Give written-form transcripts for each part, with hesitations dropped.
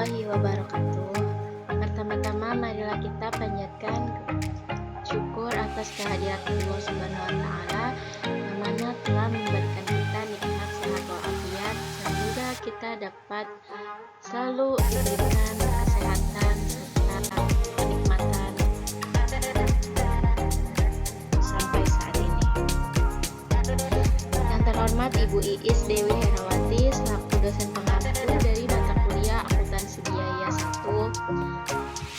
warahmatullahi wabarakatuh. Pertama-tama marilah kita panjatkan syukur atas kehadiran Allah Subhanahu wa taala yang mana telah memberikan kita nikmat sehat walafiat, sehingga kita dapat selalu diberikan kesehatan serta kenikmatan sampai saat ini. Yang terhormat Ibu Iis Dewi Herawati selaku dosen pengampu dari mata kuliah akuntansi biaya 1.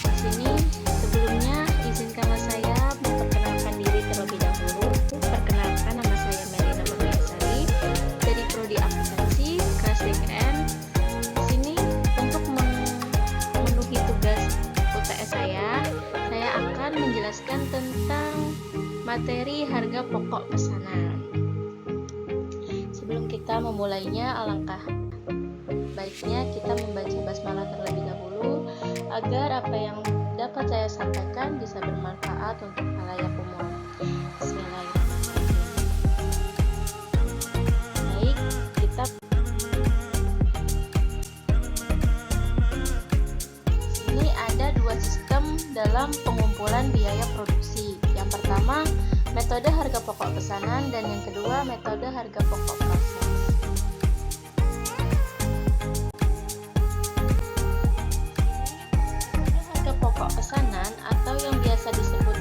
Di sini sebelumnya izinkanlah saya memperkenalkan diri terlebih dahulu. Perkenalkan, nama saya Melina Murniasari dari Prodi Akuntansi kelas DKN. Di sini untuk memenuhi tugas UTS saya akan menjelaskan tentang materi harga pokok pesanan. Sebelum kita memulainya, alangkah baiknya kita membaca basmalah terlebih dahulu agar apa yang dapat saya sampaikan bisa bermanfaat untuk khalayak umum. Bismillahirrahmanirrahim. Baik, kita ini ada dua sistem dalam pengumpulan biaya produksi. Yang pertama, metode harga pokok pesanan, dan yang kedua, metode harga pokok proses. Harga pokok pesanan atau yang biasa disebut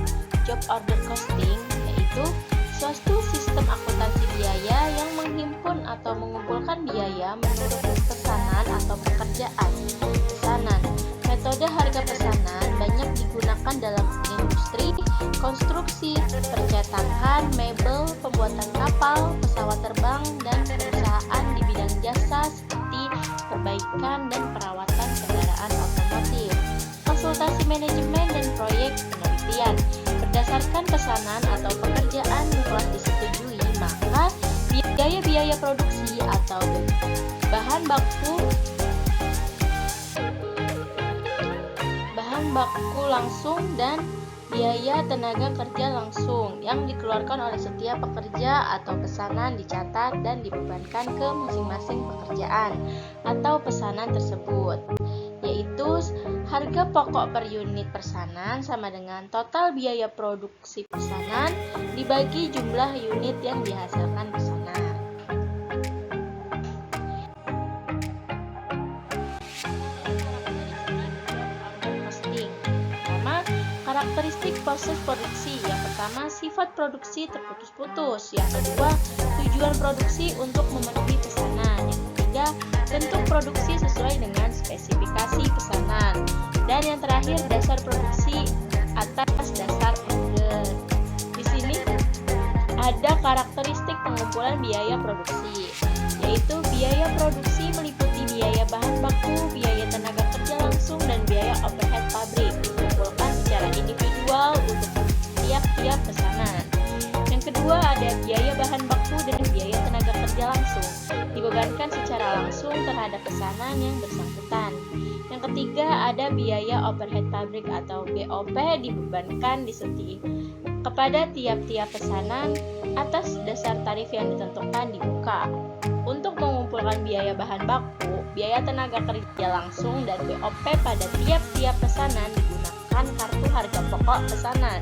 job order costing yaitu suatu sistem akuntansi biaya yang menghimpun atau mengumpulkan biaya menurut pesanan atau pekerjaan pesanan. Metode harga pesanan banyak digunakan dalam industri, konstruksi, percetakan, mebel, pembuatan kapal, pesawat terbang, dan perusahaan di bidang jasa seperti perbaikan dan perawatan kendaraan otomotif, konsultasi manajemen dan proyek penelitian. Berdasarkan pesanan atau pekerjaan yang telah disetujui, maka biaya-biaya produksi atau bahan baku langsung dan biaya tenaga kerja langsung yang dikeluarkan oleh setiap pekerja atau pesanan dicatat dan dibebankan ke masing-masing pekerjaan atau pesanan tersebut, yaitu harga pokok per unit pesanan sama dengan total biaya produksi pesanan dibagi jumlah unit yang dihasilkan pesanan. Karakteristik proses produksi. Yang pertama, sifat produksi terputus-putus. Yang kedua, tujuan produksi untuk memenuhi pesanan. Yang ketiga, bentuk produksi sesuai dengan spesifikasi pesanan. Dan yang terakhir, dasar produksi atas dasar order. Di sini ada karakteristik pengumpulan biaya produksi, yaitu biaya produksi meliputi biaya bahan baku, biaya tenaga kerja langsung, dan biaya overhead pabrik dikumpulkan secara individual untuk tiap-tiap pesanan. Yang kedua, ada biaya bahan baku dan biaya tenaga kerja langsung dibebankan secara langsung terhadap pesanan yang bersangkutan. Yang ketiga, ada biaya overhead pabrik atau BOP dibebankan kepada tiap-tiap pesanan atas dasar tarif yang ditentukan di muka. Untuk mengumpulkan biaya bahan baku, biaya tenaga kerja langsung, dan BOP pada tiap-tiap pesanan digunakan kartu harga pokok pesanan.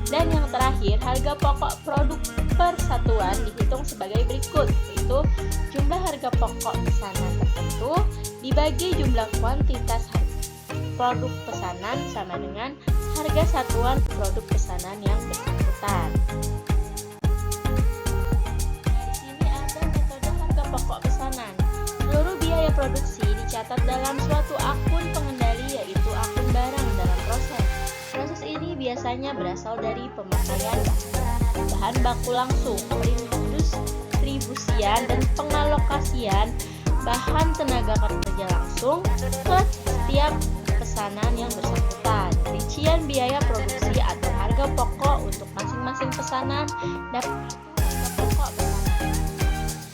Dan yang terakhir, harga pokok produk per satuan dihitung sebagai berikut, yaitu jumlah harga pokok pesanan tertentu dibagi jumlah kuantitas produk pesanan sama dengan harga satuan produk pesanan yang bersangkutan. Di sini ada metode harga pokok pesanan. Seluruh biaya produksi dicatat dalam suatu akun pengendali, yaitu akun barang dalam proses. Proses ini biasanya berasal dari pemakaian bahan baku langsung, pendistribusian dan pengalokasian bahan tenaga kerja langsung ke setiap pesanan yang bersangkutan. Rincian biaya produksi atau harga pokok untuk masing-masing pesanan dapat harga pokok pesanan.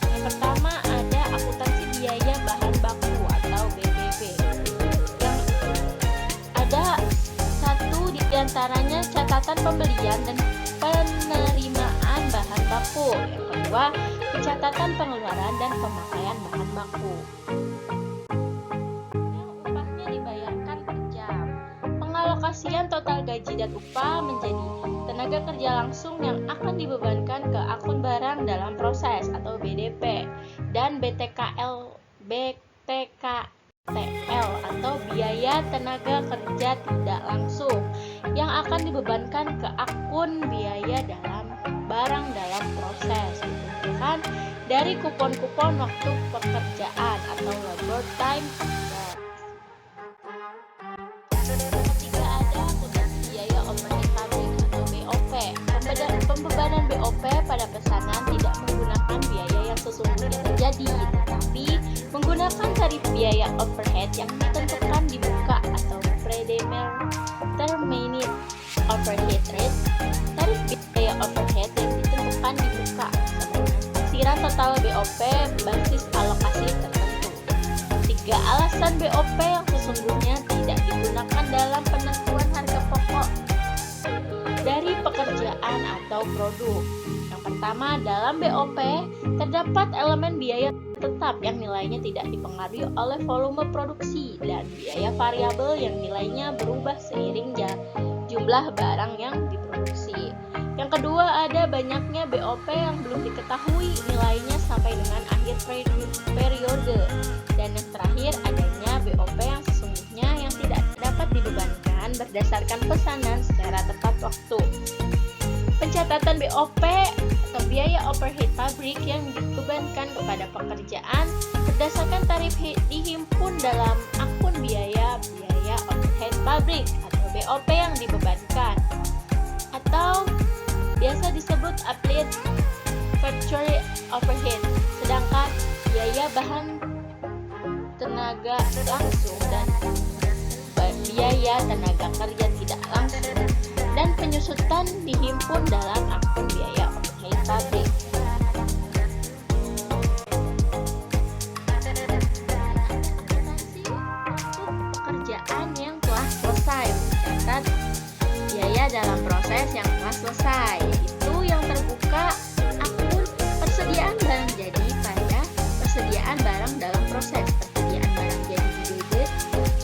Yang pertama ada akuntansi biaya bahan baku atau BBB. Yang ada satu diantaranya catatan pembelian dan penerimaan bahan baku. Yang kedua, pencatatan pengeluaran dan pemakaian bahan baku. Upahnya Pengalokasian total gaji dan upah menjadi tenaga kerja langsung yang akan dibebankan ke akun barang dalam proses atau BDP dan BTKTL atau biaya tenaga kerja tidak langsung yang akan dibebankan ke akun biaya dalam barang dalam proses ditentukan dari kupon-kupon waktu pekerjaan atau labor time. Ketiga ada akuntansi biaya overhead pabrik atau BOP. Pembebanan BOP pada pesanan tidak menggunakan biaya yang sesungguhnya terjadi, tetapi menggunakan tarif biaya overhead yang ditentukan di muka atau predetermined overhead rate. Tarif biaya overhead yang ditentukan di muka taksiran total BOP basis alokasi tertentu. 3 alasan BOP yang sesungguhnya tidak digunakan dalam penentuan harga pokok dari pekerjaan atau produk. Yang pertama, dalam BOP terdapat elemen biaya tetap yang nilainya tidak dipengaruhi oleh volume produksi dan biaya variabel yang nilainya berubah seiring jumlah barang yang diproduksi. Yang kedua, ada banyaknya BOP yang belum diketahui nilainya sampai dengan akhir periode. Dan yang terakhir, adanya BOP yang sesungguhnya yang tidak dapat dibebankan berdasarkan pesanan secara tepat waktu. Pencatatan BOP atau biaya overhead pabrik yang dibebankan kepada pekerjaan berdasarkan tarif dihimpun dalam akun biaya overhead pabrik atau BOP yang dibebankan, atau biasa disebut applied factory overhead. Sedangkan biaya bahan tenaga langsung dan biaya tenaga kerja tidak langsung dan penyusutan dihimpun dalam akun biaya overhead pabrik. Akuntansi untuk pekerjaan yang telah selesai mencatat biaya dalam proses yang telah selesai, yaitu yang terbuka akun persediaan barang jadi pada persediaan barang dalam proses, persediaan barang jadi di debit,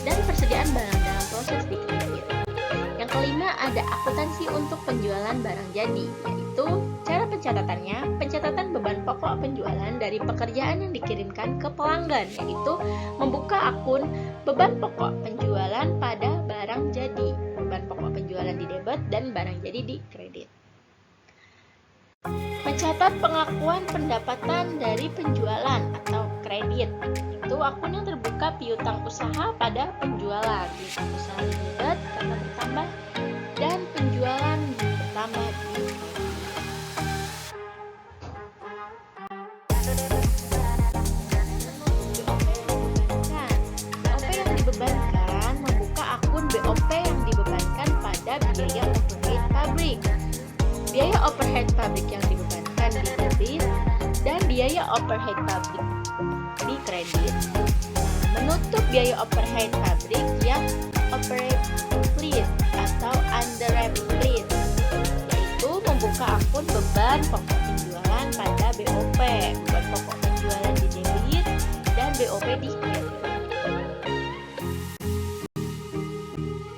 dan persediaan barang dalam proses di kredit. Yang kelima ada akuntansi untuk penjualan barang jadi, yaitu cara pencatatannya, pencatatan beban pokok penjualan dari pekerjaan yang dikirimkan ke pelanggan, yaitu membuka akun beban pokok penjualan pada barang jadi, beban pokok penjualan di debit dan barang jadi di kredit. Mencatat pengakuan pendapatan dari penjualan atau kredit, itu akun yang terbuka piutang usaha pada penjualan, piutang usaha di debit karena bertambah dan penjualan bertambah di BOP yang dibebankan membuka akun BOP yang dibebankan pada biaya overhead pabrik, biaya overhead pabrik yang dibebankan di debit, dan biaya overhead pabrik di kredit. Menutup biaya overhead pabrik yang oversplit atau undersplit, yaitu membuka akun beban pokok penjualan pada BOP, beban pokok penjualan di debit, dan BOP di kredit.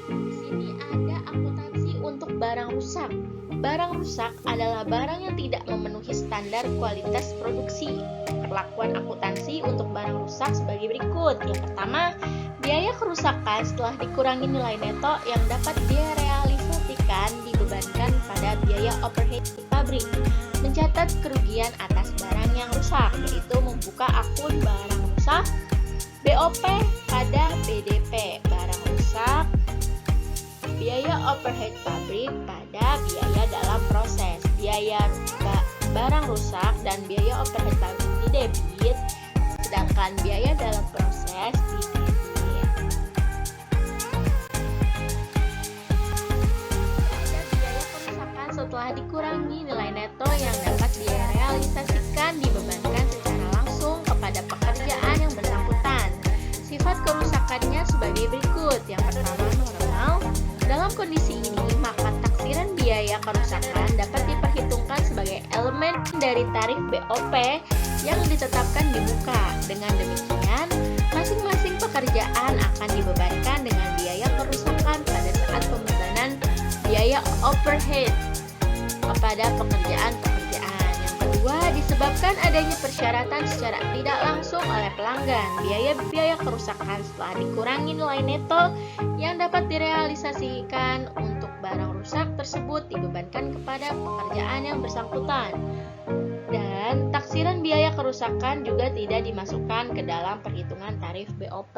Di sini ada akuntansi untuk barang rusak. Barang rusak adalah barang yang tidak memenuhi standar kualitas produksi. Perlakuan akuntansi untuk barang rusak sebagai berikut. Yang pertama, biaya kerusakan setelah dikurangi nilai neto yang dapat direalisasikan dibebankan pada biaya overhead pabrik. Mencatat kerugian atas barang yang rusak, yaitu membuka akun barang rusak BOP pada BDP, barang rusak, biaya overhead pabrik pada biaya dalam proses, biaya barang rusak dan biaya overhead pabrik di debit, sedangkan biaya dalam proses di kredit. Ada biaya kerusakan setelah dikurangi nilai neto yang dapat direalisasikan dibebankan secara langsung kepada pekerjaan yang bersangkutan. Sifat kerusakannya sebagai berikut. Yang pertama, normal. Dalam kondisi ini, maka taksiran biaya kerusakan dapat diperhitungkan sebagai elemen dari tarif BOP yang ditetapkan di muka. Dengan demikian, masing-masing pekerjaan akan dibebankan dengan biaya kerusakan pada saat pembukaan overhead pada pekerjaan-pekerjaan. Yang kedua, disebabkan adanya persyaratan secara tidak langsung oleh pelanggan. Biaya-biaya kerusakan setelah dikurangi nilai neto yang dapat direalisasikan untuk barang rusak tersebut dibebankan kepada pekerjaan yang bersangkutan. Dan taksiran biaya kerusakan juga tidak dimasukkan ke dalam perhitungan tarif BOP.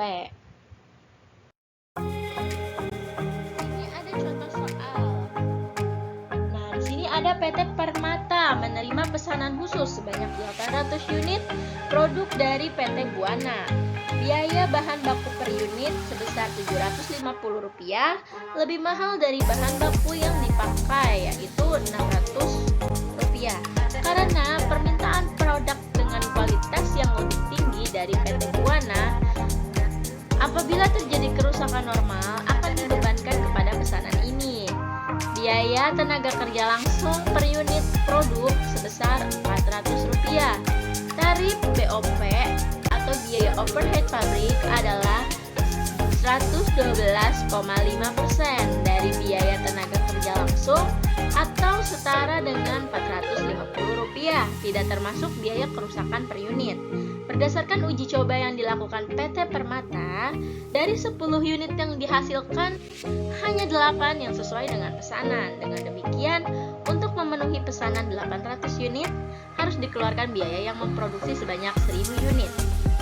Ini ada contoh soal. Nah, di sini ada PT Permata menerima pesanan khusus sebanyak 800 unit produk dari PT Buana. Biaya bahan baku per unit sebesar Rp750, lebih mahal dari bahan baku yang dipakai, yaitu Rp600. Karena permintaan produk dengan kualitas yang lebih tinggi dari PT Buana, apabila terjadi kerusakan normal akan dibebankan kepada pesanan ini. Biaya tenaga kerja langsung per unit produk sebesar Rp400. Tarif BOP atau biaya overhead pabrik adalah 112,5% dari biaya tenaga kerja langsung atau setara dengan Rp450, tidak termasuk biaya kerusakan per unit. Berdasarkan uji coba yang dilakukan PT Permata, dari 10 unit yang dihasilkan, hanya 8 yang sesuai dengan pesanan. Dengan demikian, untuk memenuhi pesanan 800 unit, harus dikeluarkan biaya yang memproduksi sebanyak 1000 unit.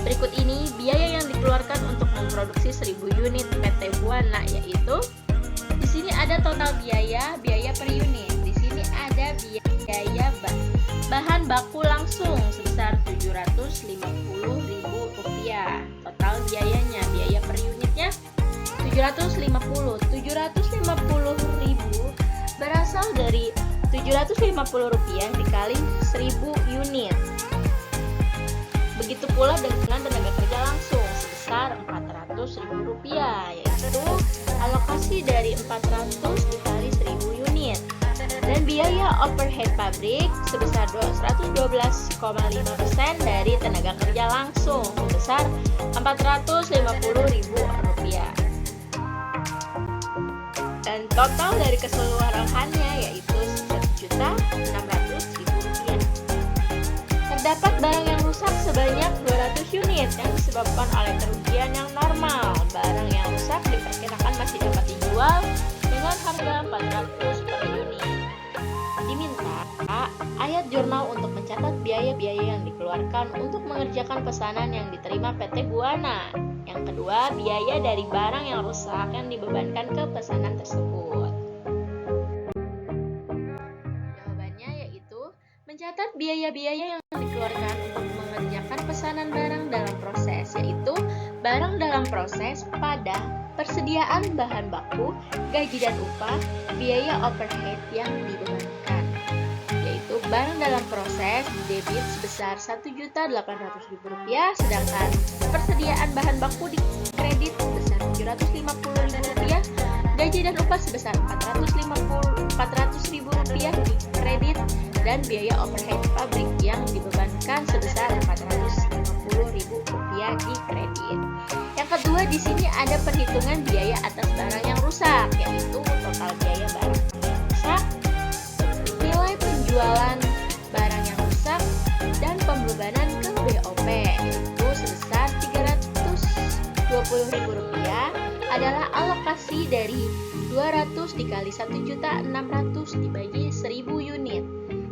Berikut ini biaya yang dikeluarkan untuk memproduksi 1000 unit PT Buana, yaitu di sini ada total biaya per unit. Di sini ada biaya bahan baku langsung sebesar Rp750.000. Total biayanya, biaya per unitnya 750.000 berasal dari Rp750 dikali 1000 unit. Begitu pula dengan tenaga kerja langsung sebesar Rp400.000, yaitu alokasi dari 400 dikali 1000 unit. Dan biaya overhead pabrik sebesar 112,5% dari tenaga kerja langsung sebesar Rp450.000. Dan total dari keseluruhannya yaitu Rp1.600.000. Terdapat barang yang rusak sebanyak 200 unit yang disebabkan oleh kerugian yang normal. Barang yang rusak diperkirakan masih dapat dijual dengan harga 400 per unit. Diminta ayat jurnal untuk mencatat biaya-biaya yang dikeluarkan untuk mengerjakan pesanan yang diterima PT Buana. Yang kedua, biaya dari barang yang rusak yang dibebankan ke pesanan tersebut. Jawabannya yaitu mencatat biaya-biaya yang dikeluarkan untuk mengerjakan pesanan barang dalam proses, yaitu barang dalam proses pada persediaan bahan baku, gaji dan upah, biaya overhead yang dibebankan, yaitu barang dalam proses didebit sebesar Rp1.800.000, sedangkan persediaan bahan baku dikredit sebesar Rp750.000, gaji dan upah sebesar Rp400.000 dikredit, dan biaya overhead pabrik yang dibebankan sebesar Rp450.000 dikredit. Yang kedua, di sini ada perhitungan biaya atas barang yang rusak, yaitu total biaya barang yang rusak, nilai penjualan barang yang rusak, dan pembebanan ke BOP, yaitu sebesar Rp320.000 adalah alokasi dari 200 dikali 1.600 dibagi 1000 unit.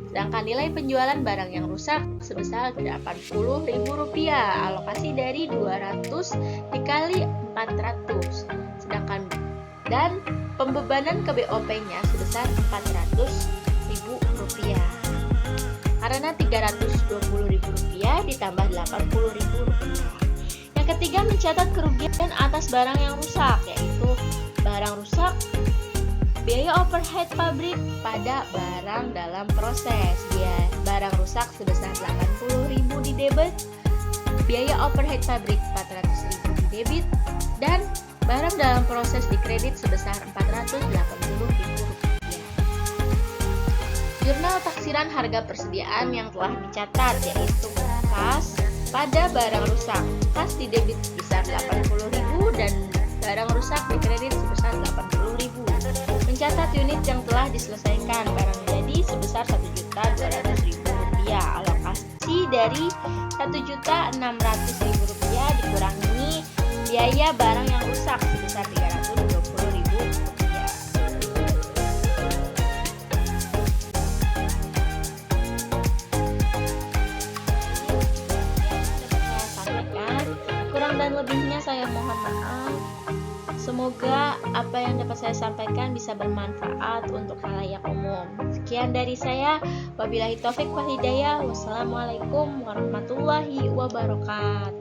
Sedangkan nilai penjualan barang yang rusak sebesar Rp80.000, alokasi dari 200 dikali 400. Sedangkan dan pembebanan ke BOP-nya sebesar Rp400.000. Karena Rp320.000 ditambah Rp80.000. Yang ketiga, mencatat kerugian atas barang yang rusak, yaitu barang rusak, biaya overhead pabrik pada barang dalam proses. Barang rusak sebesar Rp80.000 didebit, biaya overhead pabrik Rp400.000 didebit, dan barang dalam proses dikredit sebesar Rp480.000. Jurnal taksiran harga persediaan yang telah dicatat, yaitu kas pada barang rusak. Kas didebit sebesar Rp80.000 dan barang rusak dikredit sebesar Rp80.000. Mencatat unit yang telah telah diselesaikan, barang jadi sebesar Rp1.200.000. Alokasi dari Rp1.600.000 dikurangi biaya barang yang rusak sebesar Rp320.000. Kurang dan lebihnya saya mohon maaf. Semoga apa yang dapat saya sampaikan bisa bermanfaat untuk khalayak umum. Sekian dari saya. Wabillahi taufik wal hidayah. Wassalamualaikum warahmatullahi wabarakatuh.